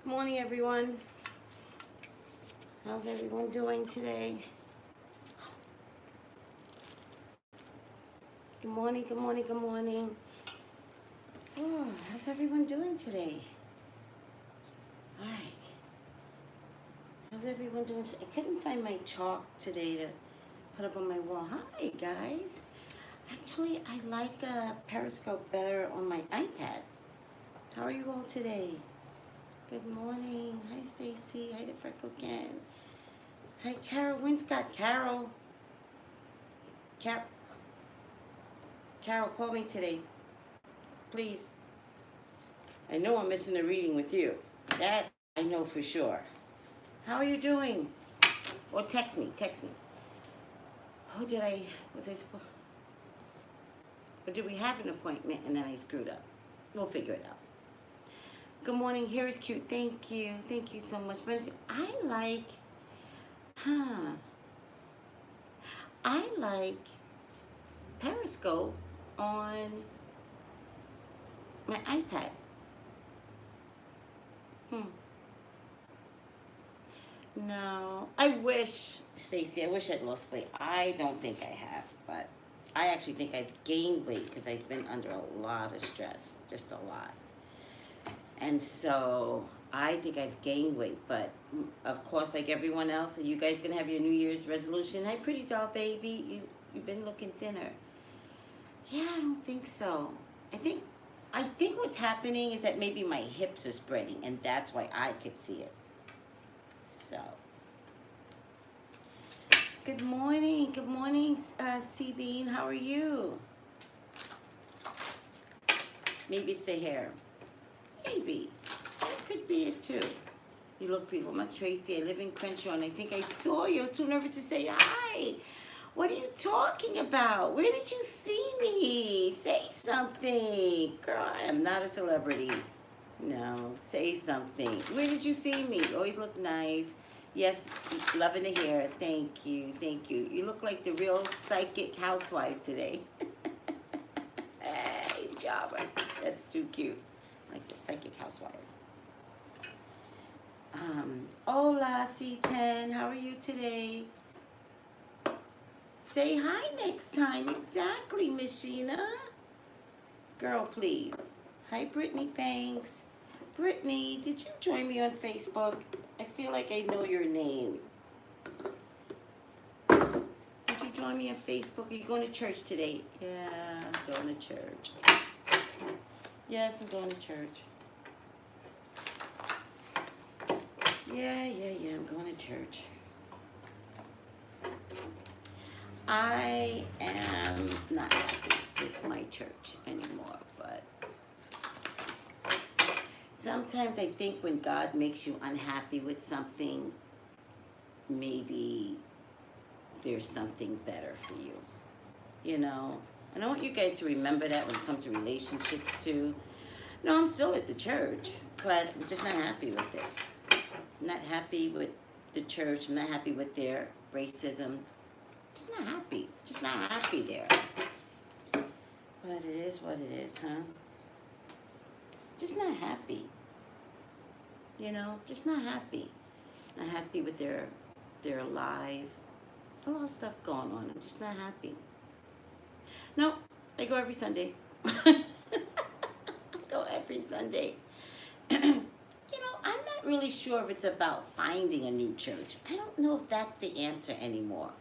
Good morning, everyone. How's everyone doing today? Good morning, good morning, good morning. Oh, how's everyone doing today? All right. How's everyone doing? I couldn't find my chalk today to put up on my wall. Hi, guys. Actually, I like Periscope better on my iPad. How are you all today? Good morning. Hi, Stacy. Hi to Freckle Ken. Hi, Carol. WendyScott. Carol, call me today, please. I know I'm missing a reading with you. That I know for sure. How are you doing? Or text me. Oh, was I supposed? Or did we have an appointment and then I screwed up? We'll figure it out. Good morning. Here is cute. Thank you so much. I like Periscope on my iPad. No, I wish, Stacy, I wish I'd lost weight. I don't think I have, but I actually think I've gained weight because I've been under a lot of stress, just a lot. And so I think I've gained weight, but of course, like everyone else, are you guys gonna have your New Year's resolution? Hi, pretty doll baby, you've been looking thinner. Yeah, I don't think so. I think what's happening is that maybe my hips are spreading, and that's why I could see it. So, good morning, C Bean. How are you? Maybe it's the hair. Maybe that could be it too. You look beautiful. I'm Tracey. I live in Crenshaw, and I think I saw you. I was too nervous to say hi. What are you talking about? Where did you see me? Say something. Girl, I am not a celebrity. No, say something. Where did you see me? You always look nice. Yes, loving the hair. Thank you. You look like the real psychic housewives today. Hey, Jabba. That's too cute. Like the psychic housewives. Hola, C10. How are you today? Say hi next time. Exactly, Miss Sheena. Girl, please. Hi, Brittany Banks. Brittany, did you join me on Facebook? I feel like I know your name. Did you join me on Facebook? Are you going to church today? Yeah, I'm going to church. Yes, I'm going to church. Yeah, I'm going to church. I am not happy with my church anymore, but sometimes I think when God makes you unhappy with something, maybe there's something better for you, you know? And I want you guys to remember that when it comes to relationships too. No, I'm still at the church, but I'm just not happy with it. I'm not happy with the church. I'm not happy with their racism. Just not happy there. But it is what it is, huh? Just not happy. You know, just not happy. Not happy with their lies. There's a lot of stuff going on. I'm just not happy. No, I go every Sunday. Go every Sunday. I'm not really sure if it's about finding a new church. I don't know if that's the answer anymore.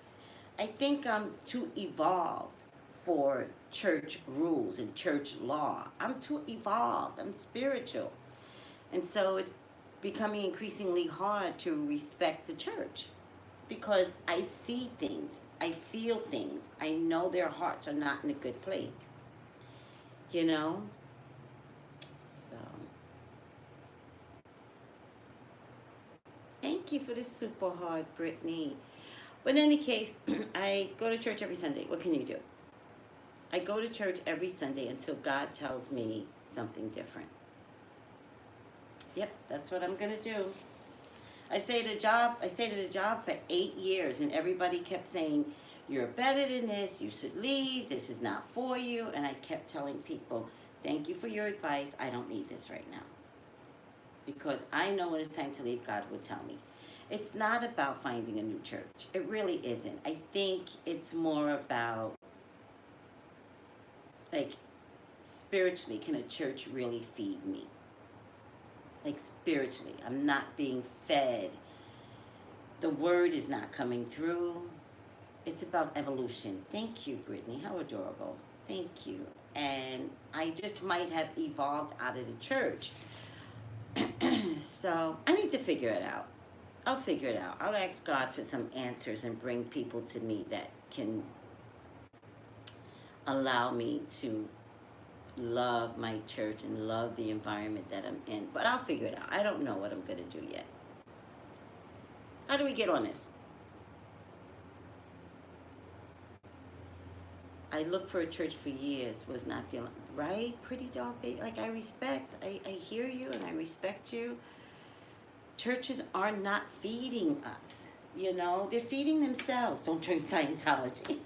I think I'm too evolved for church rules and church law. I'm too evolved. I'm spiritual. And so it's becoming increasingly hard to respect the church because I see things. I feel things. I know their hearts are not in a good place. You know? So, thank you for the super hard, Brittany. But in any case, I go to church every Sunday. What can you do? I go to church every Sunday until God tells me something different. Yep, that's what I'm going to do. I stayed at a job for 8 years, and everybody kept saying, you're better than this, you should leave, this is not for you. And I kept telling people, thank you for your advice, I don't need this right now. because I know when it's time to leave, God will tell me. It's not about finding a new church. It really isn't. I think it's more about, like, spiritually, can a church really feed me? Like, spiritually, I'm not being fed. The word is not coming through. It's about evolution. Thank you, Brittany. How adorable. Thank you. And I just might have evolved out of the church. So I need to figure it out. I'll figure it out. I'll ask God for some answers and bring people to me that can allow me to love my church and love the environment that I'm in. But I'll figure it out. I don't know what I'm going to do yet. How do we get on this? I looked for a church for years, was not feeling right. Pretty dog baby. Like, I hear you and I respect you. Churches are not feeding us. You know, they're feeding themselves. Don't drink Scientology.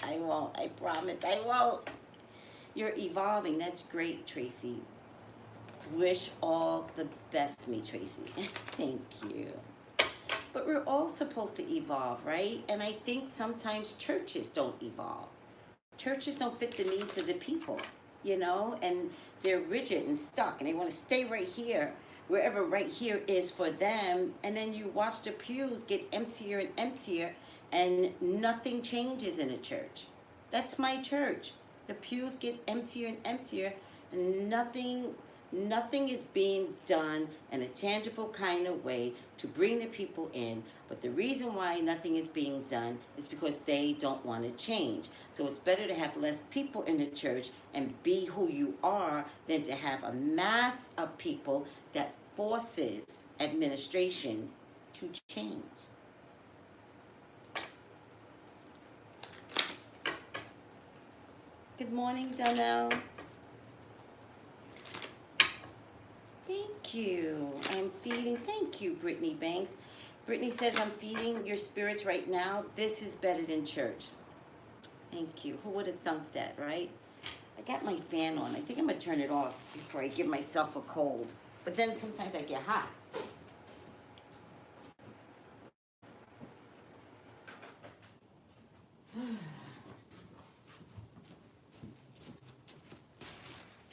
I won't. I promise I won't. You're evolving. That's great, Tracy. Wish all the best, me, Tracy. Thank you. But we're all supposed to evolve, right? And I think sometimes churches don't evolve. Churches don't fit the needs of the people, you know? And they're rigid and stuck, and they want to stay right here, wherever right here is for them. And then you watch the pews get emptier and emptier, and nothing changes in a church. That's my church. The pews get emptier and emptier, and nothing is being done in a tangible kind of way to bring the people in. But the reason why nothing is being done is because they don't want to change. So it's better to have less people in the church and be who you are than to have a mass of people that forces administration to change. Good morning, Donnell. Thank you. I'm feeding. Thank you, Brittany Banks. Brittany says, I'm feeding your spirits right now. This is better than church. Thank you. Who would have thunk that, right? I got my fan on. I think I'm going to turn it off before I give myself a cold. But then sometimes I get hot.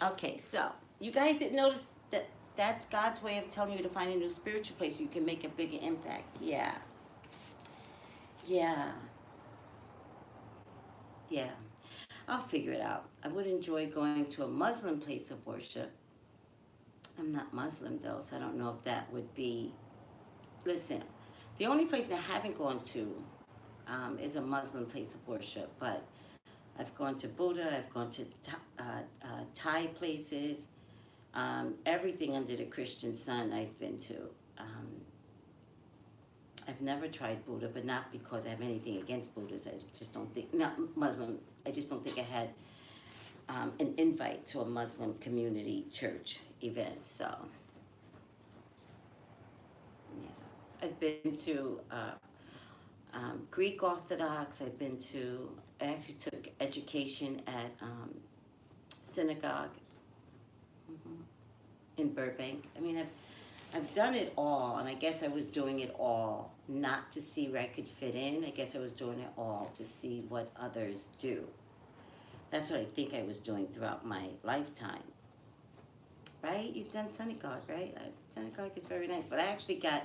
Okay, so you guys didn't notice that that's God's way of telling you to find a new spiritual place where you can make a bigger impact. Yeah. I'll figure it out. I would enjoy going to a Muslim place of worship. I'm not Muslim, though, so I don't know if that would be... Listen, the only place that I haven't gone to is a Muslim place of worship, but I've gone to Buddha, I've gone to Thai places, everything under the Christian sun I've been to. I've never tried Buddha, but not because I have anything against Buddhists. I just don't think, not Muslim, I just don't think I had an invite to a Muslim community church event, so. Yeah. I've been to Greek Orthodox, I actually took education at synagogue in Burbank. I mean, I've done it all, and I guess I was doing it all not to see where I could fit in. I guess I was doing it all to see what others do. That's what I think I was doing throughout my lifetime. Right? You've done synagogue, right? Synagogue is very nice, but I actually got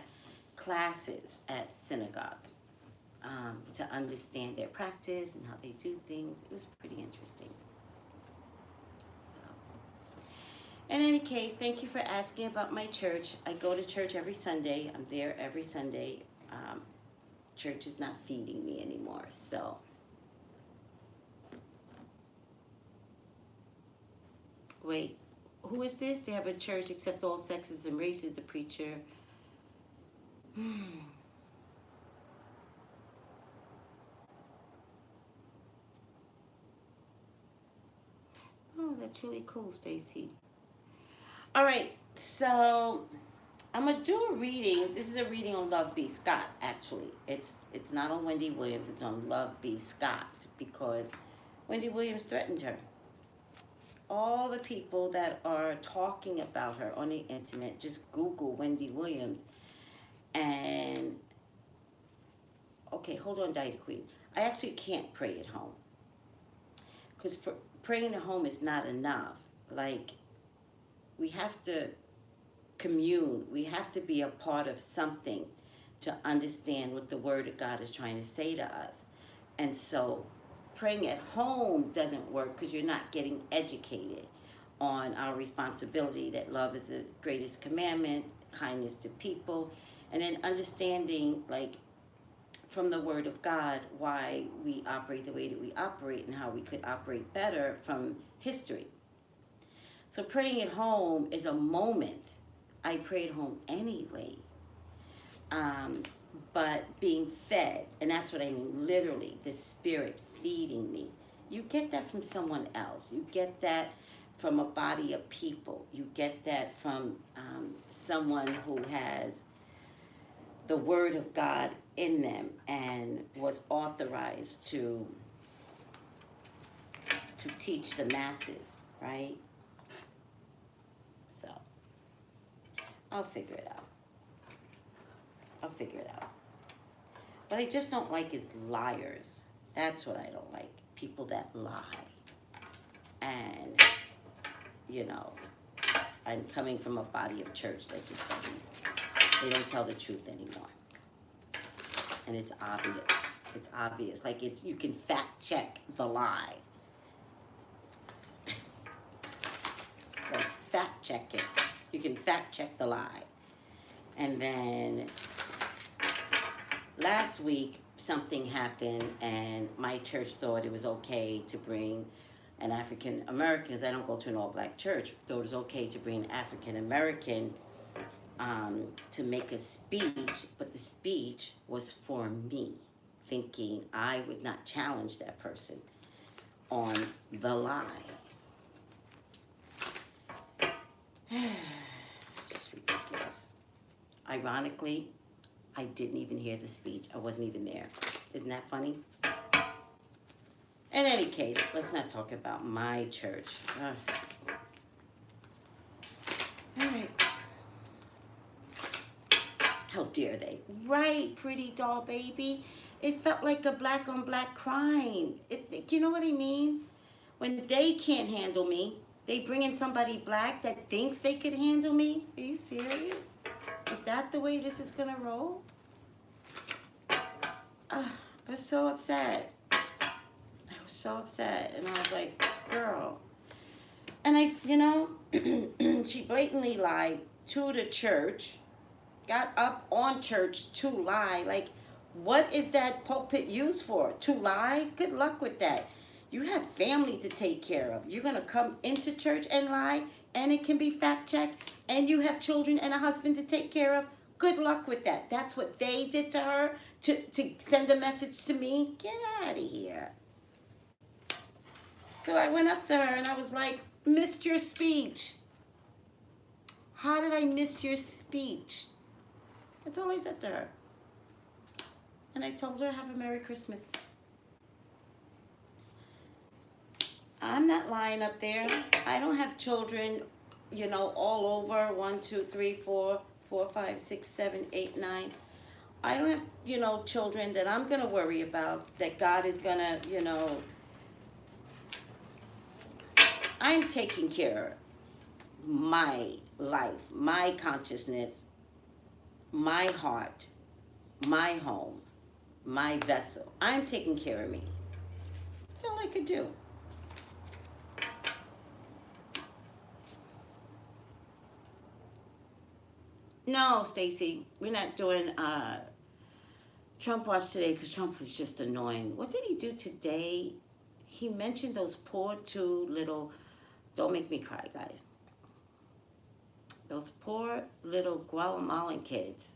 classes at synagogue to understand their practice and how they do things. It was pretty interesting. In any case, thank you for asking about my church. I go to church every Sunday. I'm there every Sunday. Church is not feeding me anymore, so. Wait, who is this? They have a church accept all sexes and races, the preacher. Oh, that's really cool, Stacy. All right, so I'm gonna do a reading. This is a reading on LoveBScott. Actually, it's not on Wendy Williams. It's on LoveBScott because Wendy Williams threatened her. all the people that are talking about her on the internet. Just Google Wendy Williams. And, okay, hold on, Dieta Queen. I actually can't pray at home. Because praying at home is not enough. Like, we have to commune. We have to be a part of something to understand what the Word of God is trying to say to us. And so praying at home doesn't work because you're not getting educated on our responsibility, that love is the greatest commandment, kindness to people, and then understanding, like, from the Word of God, why we operate the way that we operate and how we could operate better from history. So praying at home is a moment. I pray at home anyway. But being fed, and that's what I mean, literally, the Spirit feeding me. You get that from someone else. You get that from a body of people. You get that from someone who has the Word of God in them and was authorized to teach the masses, right? So, I'll figure it out. But I just don't like is liars. That's what I don't like. People that lie. And, you know, I'm coming from a body of church that just doesn't, they don't tell the truth anymore. And it's obvious. It's obvious. Like, you can fact check the lie. Like, fact check it. You can fact check the lie. And then last week, something happened, and my church thought it was okay to bring an African American, because I don't go to an all-black church, thought it was okay to bring an African American to make a speech, but the speech was for me, thinking I would not challenge that person on the lie. Just ridiculous. Ironically, I didn't even hear the speech. I wasn't even there. Isn't that funny? In any case, let's not talk about my church. All right. How dare they? Right, pretty doll baby. It felt like a black on black crime. You know what I mean? When they can't handle me, they bring in somebody black that thinks they could handle me. Are you serious? Is that the way this is gonna roll? I was so upset. And I was like, girl. And she blatantly lied to the church, got up on church to lie. Like, what is that pulpit used for? To lie? Good luck with that. You have family to take care of. You're gonna come into church and lie, and it can be fact checked, and you have children and a husband to take care of. Good luck with that. That's what they did to her to send a message to me. Get out of here. So I went up to her and I was like, missed your speech. How did I miss your speech? That's all I said to her. And I told her, have a Merry Christmas. I'm not lying up there. I don't have children, all over 1, 2, 3, 4, 5, 6, 7, 8, 9. I don't have, children that I'm going to worry about, that God is going to, I'm taking care of my life, my consciousness, my heart, my home, my vessel. I'm taking care of me. That's all I could do. No, Stacy, we're not doing Trump Watch today because Trump was just annoying. What did he do today? He mentioned those poor two little, don't make me cry, guys. Those poor little Guatemalan kids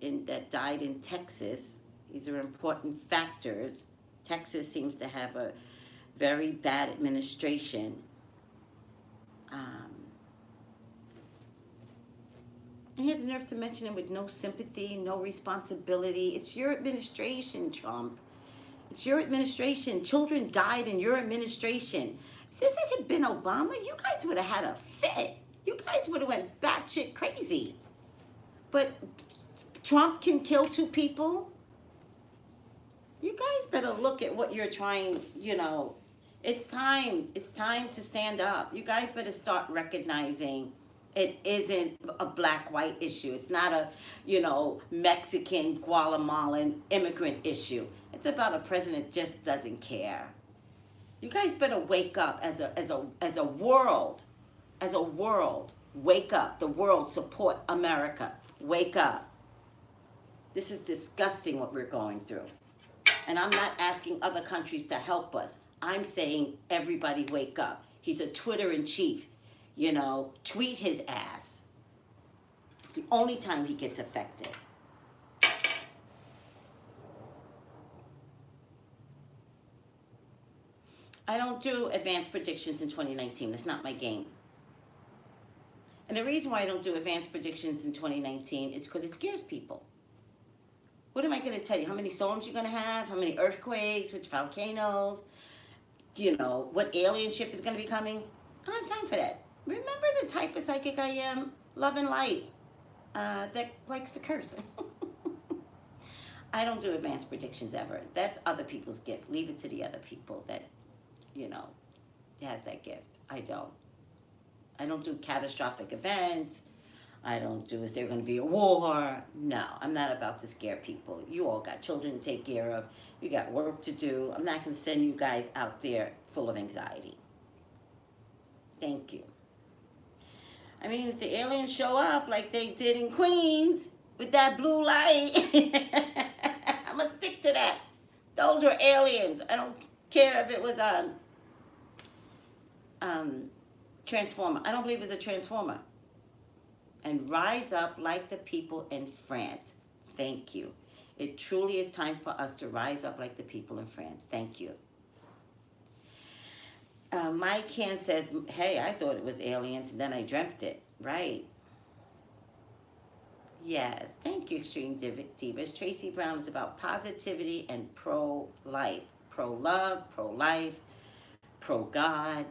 that died in Texas. These are important factors. Texas seems to have a very bad administration. And he had the nerve to mention it with no sympathy, no responsibility. It's your administration, Trump. It's your administration. Children died in your administration. If this had been Obama, you guys would have had a fit. You guys would have went batshit crazy. But Trump can kill 2 people. You guys better look at what you're trying, you know. It's time. It's time to stand up. You guys better start recognizing it isn't a black-white issue. It's not a, you know, Mexican, Guatemalan immigrant issue. It's about a president just doesn't care. You guys better wake up as a world. As a world, wake up. The world, support America. Wake up. This is disgusting what we're going through. And I'm not asking other countries to help us. I'm saying everybody wake up. He's a Twitter-in-chief. You know, tweet his ass. It's the only time he gets affected. I don't do advanced predictions in 2019. That's not my game. And the reason why I don't do advanced predictions in 2019 is because it scares people. What am I going to tell you? How many storms you're going to have? How many earthquakes? Which volcanoes? You know, what alien ship is going to be coming? I don't have time for that. Remember the type of psychic I am? Love and light. That likes to curse. I don't do advanced predictions ever. That's other people's gift. Leave it to the other people that, you know, has that gift. I don't. I don't do catastrophic events. I don't do, is there going to be a war? No, I'm not about to scare people. You all got children to take care of. You got work to do. I'm not going to send you guys out there full of anxiety. Thank you. I mean, if the aliens show up like they did in Queens with that blue light, I'm going to stick to that. Those were aliens. I don't care if it was a transformer. I don't believe it's a transformer. And rise up like the people in France. Thank you. It truly is time for us to rise up like the people in France. Thank you. Mike Can says, hey, I thought it was aliens, and then I dreamt it. Right. Yes. Thank you, Extreme Divas. Tracey Brown is about positivity and pro-life. Pro-love, pro-life, pro-God.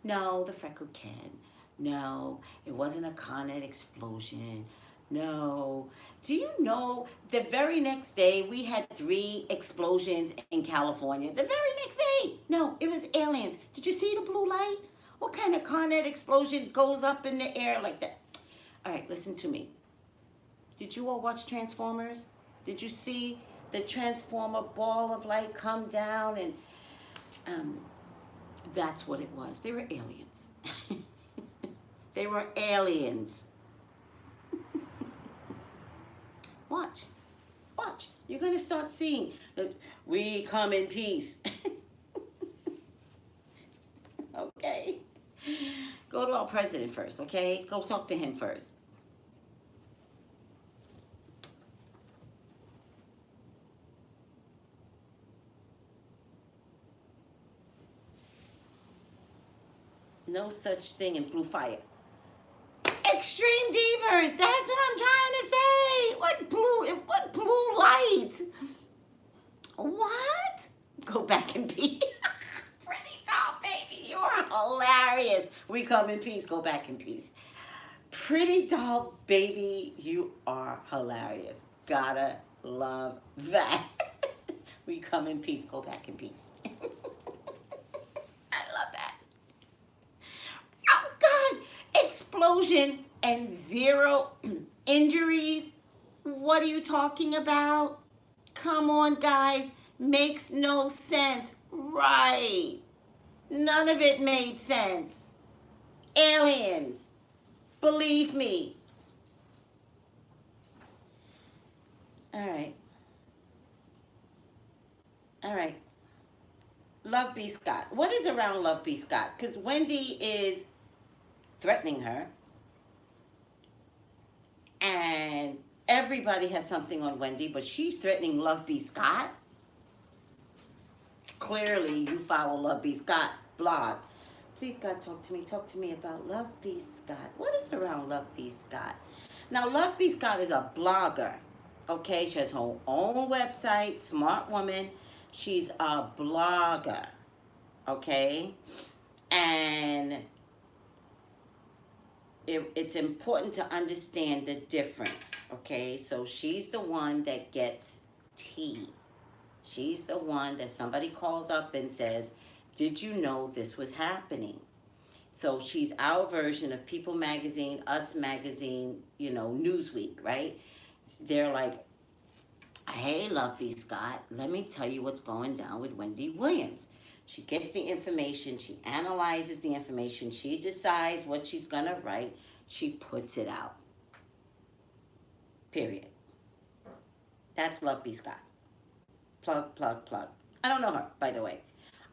No, the freckled Ken. No, it wasn't a Con Ed explosion. No. Do you know the very next day we had 3 explosions in California? The very next day. No, it was aliens. Did you see the blue light? What kind of Con Ed explosion goes up in the air like that? All right, listen to me. Did you all watch Transformers? Did you see the Transformer ball of light come down? And that's what it was. They were aliens. They were aliens. Watch. Watch. You're going to start seeing that we come in peace. Okay? Go to our president first, okay? Go talk to him first. No such thing in blue fire. Extreme Divers, that's what I'm trying to say. What blue light? What? Go back in peace. Pretty doll, baby, you are hilarious. We come in peace, go back in peace. Pretty doll, baby, you are hilarious. Gotta love that. We come in peace, go back in peace. I love that. Oh, God. Explosion and 0 injuries. What are you talking about? Come on, guys. Makes no sense. Right. None of it made sense. Aliens. Believe me. All right. All right. LoveBScott. What is around LoveBScott? Because Wendy is threatening her. And everybody has something on Wendy, but she's threatening LoveBScott. Clearly, you follow LoveBScott blog. Please, God, talk to me. Talk to me about LoveBScott. What is around LoveBScott? Now, LoveBScott is a blogger. Okay, she has her own website, smart woman. She's a blogger, okay? And it's important to understand the difference, okay? So she's the one that gets tea. She's the one that somebody calls up and says, did you know this was happening? So she's our version of People Magazine, Us Magazine, Newsweek, right? They're like, hey, LoveBScott, let me tell you what's going down with Wendy Williams. She gets the information, she analyzes the information, she decides what she's going to write, she puts it out. Period. That's LoveBScott. Plug, plug, plug. I don't know her, by the way.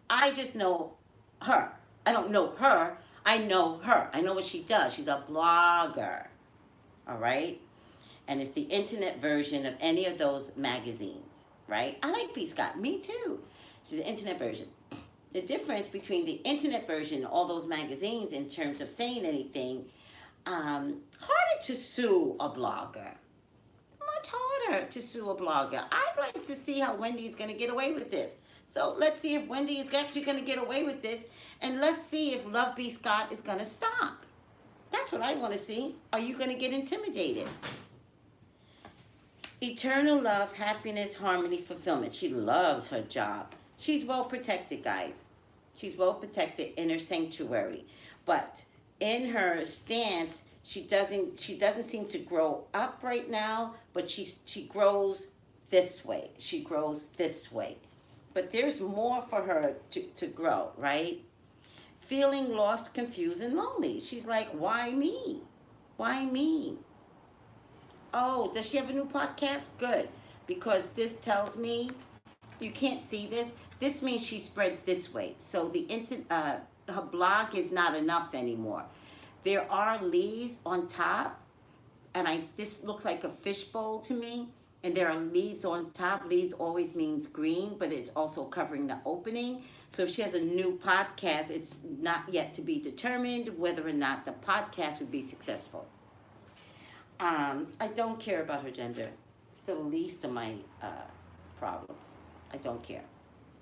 I just know her. I don't know her. I know her. I know what she does. She's a blogger. All right? And it's the internet version of any of those magazines, right? I like BScott. Me too. She's the internet version. The difference between the internet version and all those magazines in terms of saying anything, harder to sue a blogger. Much harder to sue a blogger. I'd like to see how Wendy's going to get away with this. So let's see if Wendy is actually going to get away with this. And let's see if LoveBScott is going to stop. That's what I want to see. Are you going to get intimidated? Eternal love, happiness, harmony, fulfillment. She loves her job. She's well protected, guys. She's well protected in her sanctuary. But in her stance, she doesn't seem to grow up right now, but she grows this way. She grows this way. But there's more for her to grow, right? Feeling lost, confused, and lonely. She's like, why me? Why me? Oh, does she have a new podcast? Good. Because this tells me, you can't see this. This means she spreads this way. So her blog is not enough anymore. There are leaves on top, and this looks like a fishbowl to me. And there are leaves on top. Leaves always means green, but it's also covering the opening. So if she has a new podcast, it's not yet to be determined whether or not the podcast would be successful. I don't care about her gender. It's the least of my problems. I don't care.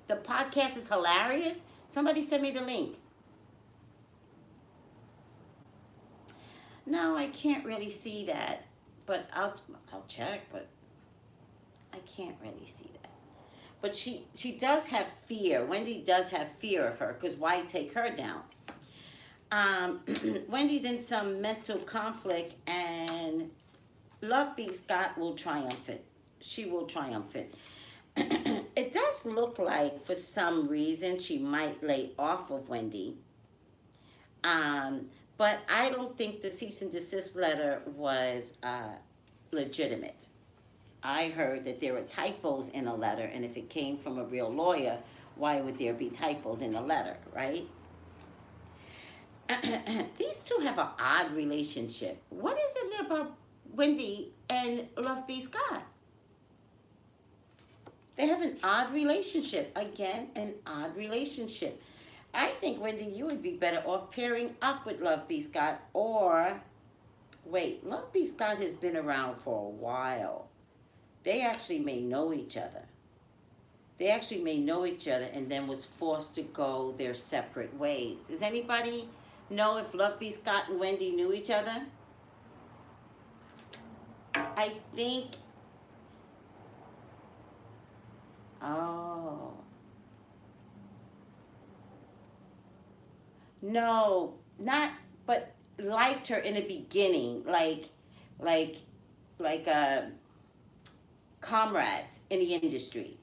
The podcast is hilarious. Somebody send me the link. No, I can't really see that, but I'll check, but I can't really see that. But she does have fear. Wendy does have fear of her, because why take her down? Wendy's in some mental conflict, and LoveBScott will triumph it. She will triumph it. It does look like, for some reason, she might lay off of Wendy. But I don't think the cease and desist letter was legitimate. I heard that there were typos in a letter, and if it came from a real lawyer, why would there be typos in the letter, right? These two have an odd relationship. What is it about Wendy and LoveBScott? They have an odd relationship. Again, an odd relationship. I think, Wendy, you would be better off pairing up with LoveBScott, or, wait, LoveBScott has been around for a while. They actually may know each other. They actually may know each other and then was forced to go their separate ways. Does anybody know if LoveBScott and Wendy knew each other? I think, oh. No, not, but liked her in the beginning, like comrades in the industry,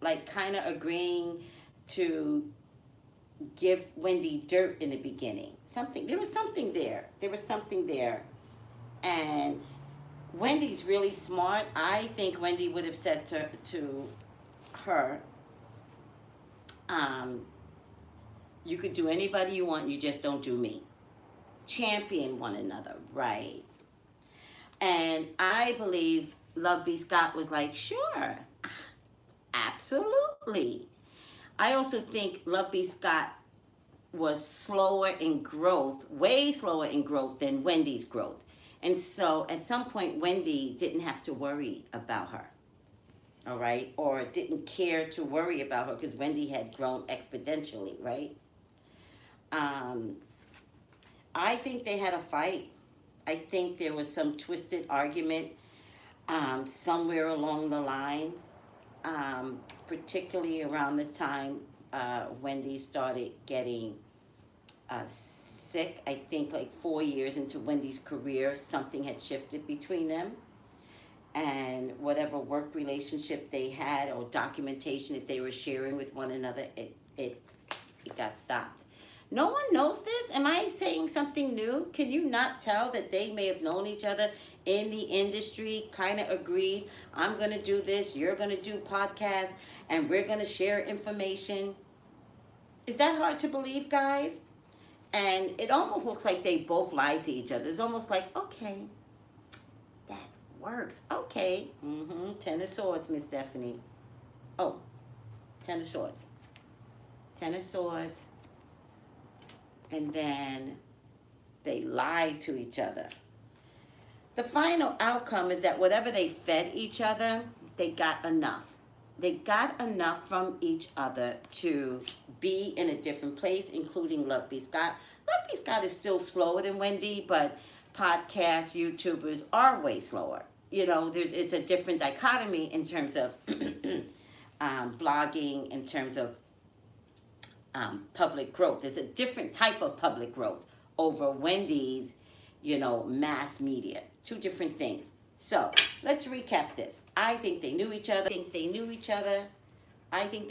like kind of agreeing to give Wendy dirt in the beginning. There was something there. And Wendy's really smart. I think Wendy would have said to her, you could do anybody you want, you just don't do me. Champion one another, right? And I believe LoveBScott was like, sure, absolutely. I also think LoveBScott was slower in growth, way slower in growth than Wendy's growth. And so at some point, Wendy didn't have to worry about her, all right? Or didn't care to worry about her because Wendy had grown exponentially, right? Um, I think they had a fight. I think there was some twisted argument somewhere along the line, particularly around the time Wendy started getting sick. I think like 4 years into Wendy's career, something had shifted between them. And whatever work relationship they had or documentation that they were sharing with one another, it got stopped. No one knows this. Am I saying something new? Can you not tell that they may have known each other in the industry, kind of agreed, I'm going to do this, you're going to do podcasts, and we're going to share information? Is that hard to believe, guys? And it almost looks like they both lied to each other. It's almost like, okay, that works. Okay. Ten of Swords, Miss Stephanie. Oh, Ten of Swords. Ten of Swords. And then they lied to each other. The final outcome is that whatever they fed each other, they got enough. They got enough from each other to be in a different place, including LoveBScott. LoveBScott is still slower than Wendy, but podcasts, YouTubers are way slower. You know, it's a different dichotomy in terms of blogging, in terms of public growth. There's a different type of public growth over Wendy's, mass media. Two different things. So let's recap this. I think they knew each other. I think they knew each other. I think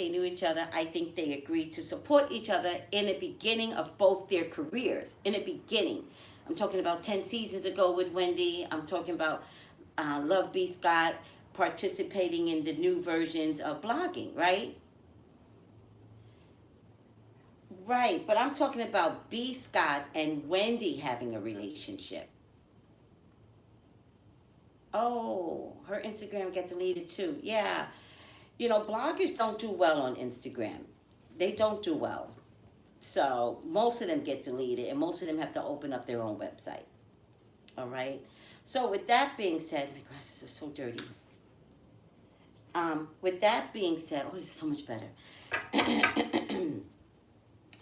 they agreed to support each other in the beginning of both their careers. In the beginning. I'm talking about 10 seasons ago with Wendy. I'm talking about LoveBScott participating in the new versions of blogging, right? Right, but I'm talking about B. Scott and Wendy having a relationship. Oh, her Instagram got deleted too. Yeah. Bloggers don't do well on Instagram. They don't do well. So most of them get deleted and most of them have to open up their own website. All right. So with that being said, my glasses are so dirty. With that being said, oh, this is so much better.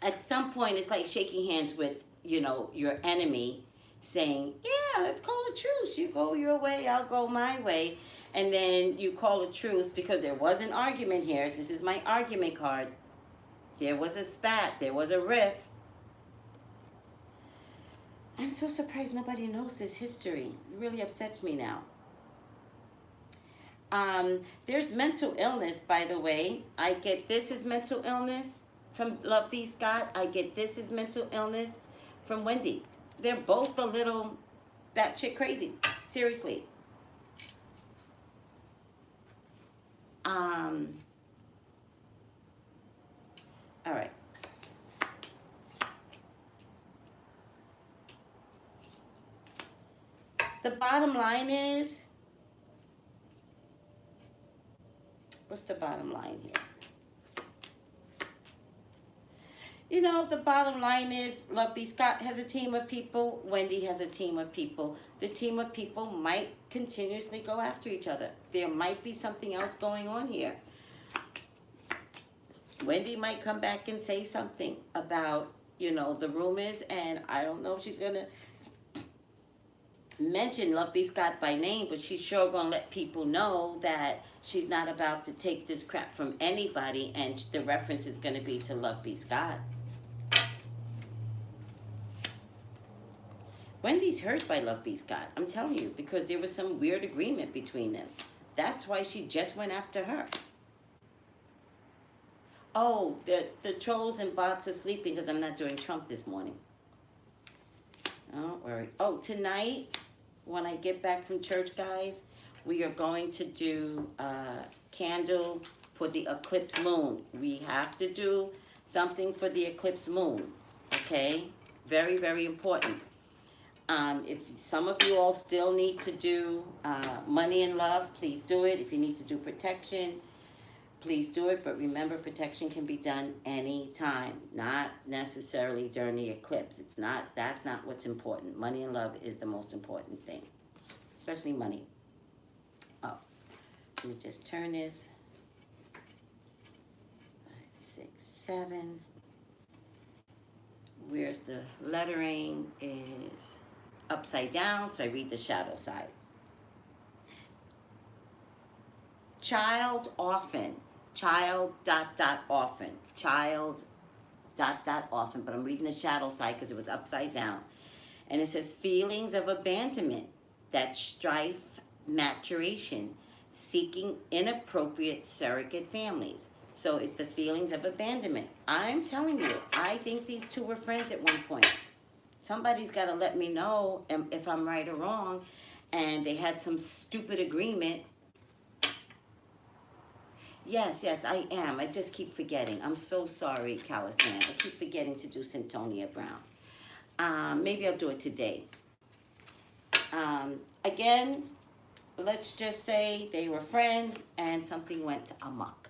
At some point, it's like shaking hands with, your enemy, saying, yeah, let's call a truce. You go your way, I'll go my way. And then you call a truce because there was an argument here. This is my argument card. There was a spat. There was a riff. I'm so surprised nobody knows this history. It really upsets me now. There's mental illness, by the way. I get this as mental illness from LoveBScott. I get this as mental illness from Wendy. They're both a little batshit crazy. Seriously. All right. The bottom line is, what's the bottom line here? The bottom line is LoveBScott has a team of people. Wendy has a team of people. The team of people might continuously go after each other. There might be something else going on here. Wendy might come back and say something about, the rumors, and I don't know if she's going to mention LoveBScott by name, but she's sure going to let people know that she's not about to take this crap from anybody, and the reference is going to be to LoveBScott. Wendy's hurt by LoveBScott, I'm telling you, because there was some weird agreement between them. That's why she just went after her. Oh, the trolls and bots are sleeping because I'm not doing Trump this morning. Don't worry. Oh, tonight, when I get back from church, guys, we are going to do a candle for the eclipse moon. We have to do something for the eclipse moon, okay? Very, very important. If some of you all still need to do money and love, please do it. If you need to do protection, please do it. But remember, protection can be done anytime, not necessarily during the eclipse. That's not what's important. Money and love is the most important thing, especially money. Oh, let me just turn this. 5, 6, 7. Where's the lettering is upside down, so I read the shadow side. Child often, child ... often, child ... often, but I'm reading the shadow side because it was upside down. And it says feelings of abandonment, that strife, maturation, seeking inappropriate surrogate families. So it's the feelings of abandonment. I'm telling you, I think these two were friends at one point. Somebody's got to let me know if I'm right or wrong. And they had some stupid agreement. Yes, I am. I just keep forgetting. I'm so sorry, Calisan. I keep forgetting to do Centonia Brown. Maybe I'll do it today. Again, let's just say they were friends and something went amok.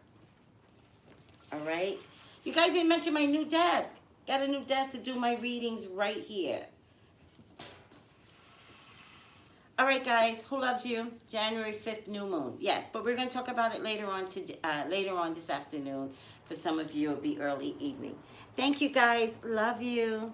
All right? You guys didn't mention my new desk. Got a new desk to do my readings right here. All right, guys, who loves you? January 5th, new moon. Yes, but we're going to talk about it later on this afternoon. For some of you, it'll be early evening. Thank you, guys. Love you.